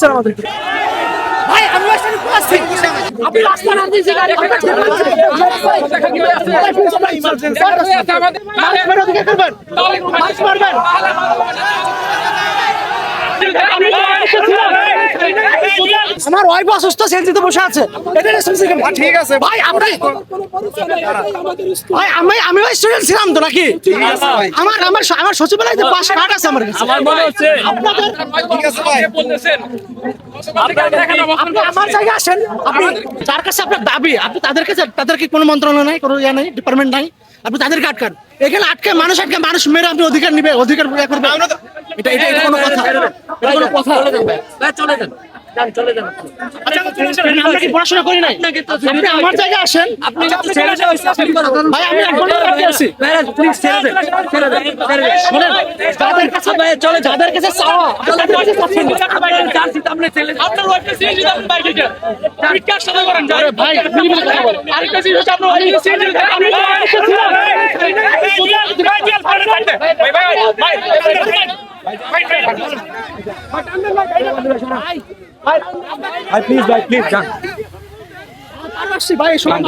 রাখছেন আমাদেরকে। ভাই আমি আসলে বলছি আপনি রাস্তা না দিয়ে গাড়ি আমার ওয়াইফ অসুস্থ সেন্সিতে বসে আছে, এটা ঠিক আছে ভাই। আপনি ভাই আমি স্টুডেন্ট ছিলাম তো নাকি? আমার আমার আমার সচিবালয়ে যে পাস কার্ড আছে আমার কাছে। আমার মনে হচ্ছে আপনাদের ঠিক আছে ভাই বলতেছেন আপনি আমার জায়গায় আসেন, আপনি যার কাছে আপনার দাবি আপনি তাদের কাছে, তাদের কি কোনো মন্ত্রণালয় নাই, কোনো ইয়া নেই, ডিপার্টমেন্ট নাই, আপনি তাদেরকে আটকান। এখানে আটকে মানুষ মেরে আপনি অধিকার নিবে, অধিকার ইয়া করবে, এটা এটা এটা কোনো কথা? এটা কোনো কথা? চলে যান চলে যান আমরা কি পড়াশোনা করি নাই? আপনি আমার জায়গায় আসেন, আপনি ছেড়ে যান ভাই আমি এখন রাখতে আছি। প্লিজ ছেড়ে দেন শুনেন, তাদের কাছে ভাই চলে, যাদের কাছে চাওয়া তাদের কাছে চাচ্ছেন না। আপনার ওয়াইফকে সিএনজি দিতে আপনি বাইকে যান বিকাশ সাথে করেন যান ভাই আপনি কি কথা বলেন? আরেকটা জিনিস হচ্ছে আপনার ওয়াইফকে সিএনজি দিতে আপনি ভাই প্লিজ যান। ভাই শুনুন,